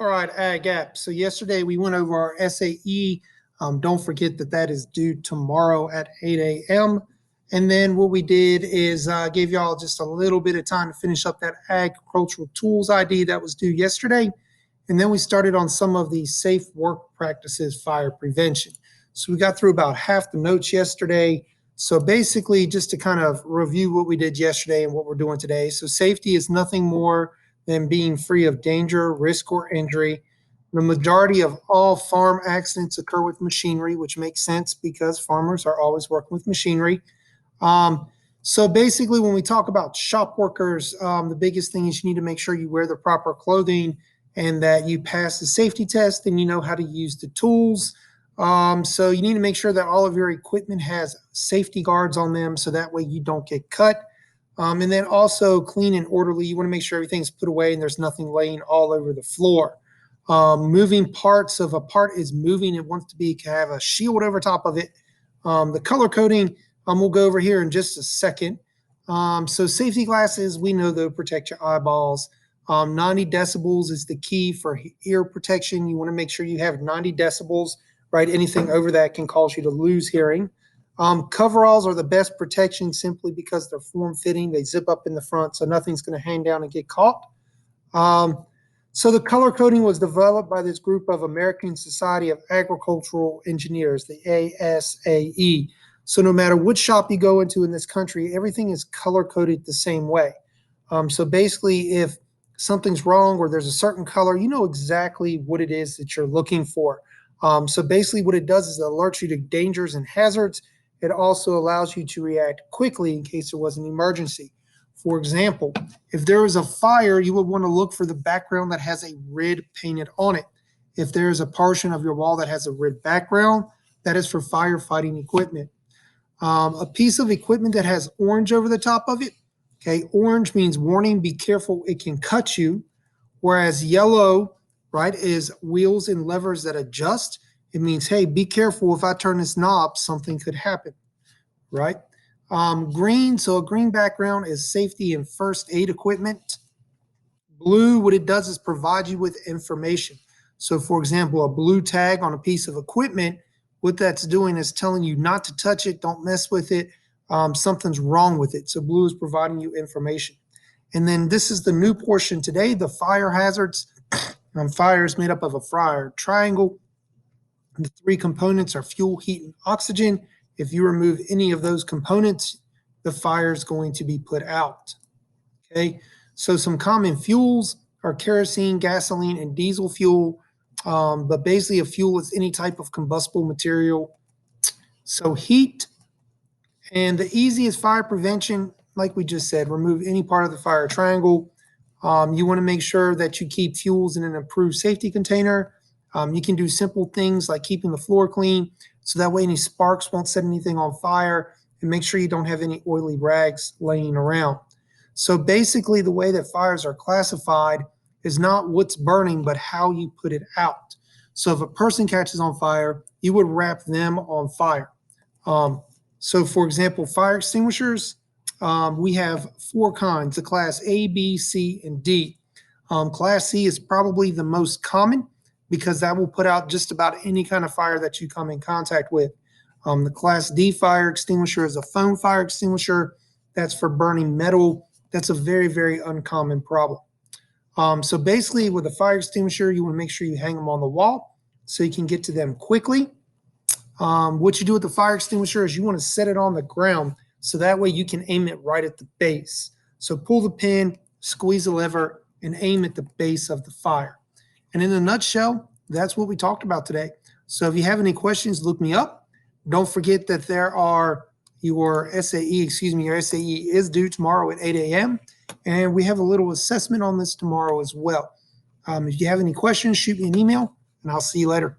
All right, Ag App. So yesterday we went over our SAE. Don't forget that that is due tomorrow at 8 a.m. And then what we did is gave y'all just a little bit of time to finish up that agricultural tools ID that was due yesterday. And then we started on some of the safe work practices, fire prevention. So we got through about half the notes yesterday. So basically, just to kind of review what we did yesterday and what we're doing today. So safety is nothing more than being free of danger, risk, or injury. The majority of all farm accidents occur with machinery, which makes sense because farmers are always working with machinery. Um, so basically, when we talk about shop workers, the biggest thing is you need to make sure you wear the proper clothing and that you pass the safety test and you know how to use the tools. So you need to make sure that all of your equipment has safety guards on them so that way you don't get cut. And then also clean and orderly. You want to make sure everything's put away and there's nothing laying all over the floor. Moving parts of a part is moving. It wants to be have a shield over top of it. The color coding, we'll go over here in just a second. So safety glasses, we know they'll protect your eyeballs. 90 decibels is the key for ear protection. You want to make sure you have 90 decibels, right? Anything over that can cause you to lose hearing. Coveralls are the best protection simply because they're form-fitting. They zip up in the front, so nothing's going to hang down and get caught. So the color coding was developed by this group of American Society of Agricultural Engineers, the ASAE. So no matter which shop you go into in this country, everything is color coded the same way. So basically, if something's wrong or there's a certain color, you know exactly what it is that you're looking for. So basically, what it does is it alerts you to dangers and hazards. It also allows you to react quickly in case there was an emergency. For example, if there is a fire, you would want to look for the background that has a red painted on it. If there is a portion of your wall that has a red background, that is for firefighting equipment. A piece of equipment that has orange over the top of it, okay, orange means warning, be careful, it can cut you. Whereas yellow, right, is wheels and levers that adjust. It means, hey, be careful, if I turn this knob, something could happen, right? Green, so a green background is safety and first aid equipment. Blue, what it does is provide you with information. So for example, a blue tag on a piece of equipment, what that's doing is telling you not to touch it, don't mess with it, something's wrong with it. So blue is providing you information. And then this is the new portion today, the fire hazards. Fire is made up of a fire triangle. The three components are fuel, heat, and oxygen. If you remove any of those components, the fire is going to be put out. Okay, so some common fuels are kerosene, gasoline, and diesel fuel. But basically, a fuel is any type of combustible material. So heat, and the easiest fire prevention, like we just said, remove any part of the fire triangle. You want to make sure that you keep fuels in an approved safety container. You can do simple things like keeping the floor clean so that way any sparks won't set anything on fire, and make sure you don't have any oily rags laying around. So basically, the way that fires are classified is not what's burning, but how you put it out. So if a person catches on fire, you would wrap them on fire. So for example, fire extinguishers, we have four kinds, the class A, B, C, and D. Class C is probably the most common because that will put out just about any kind of fire that you come in contact with. The class D fire extinguisher is a foam fire extinguisher. That's for burning metal. That's a very, very uncommon problem. So basically with a fire extinguisher, you want to make sure you hang them on the wall so you can get to them quickly. What you do with the fire extinguisher is you want to set it on the ground so that way you can aim it right at the base. So pull the pin, squeeze the lever, and aim at the base of the fire. And in a nutshell, that's what we talked about today. So if you have any questions, look me up. Don't forget that your SAE is due tomorrow at 8 a.m. And we have a little assessment on this tomorrow as well. If you have any questions, shoot me an email, and I'll see you later.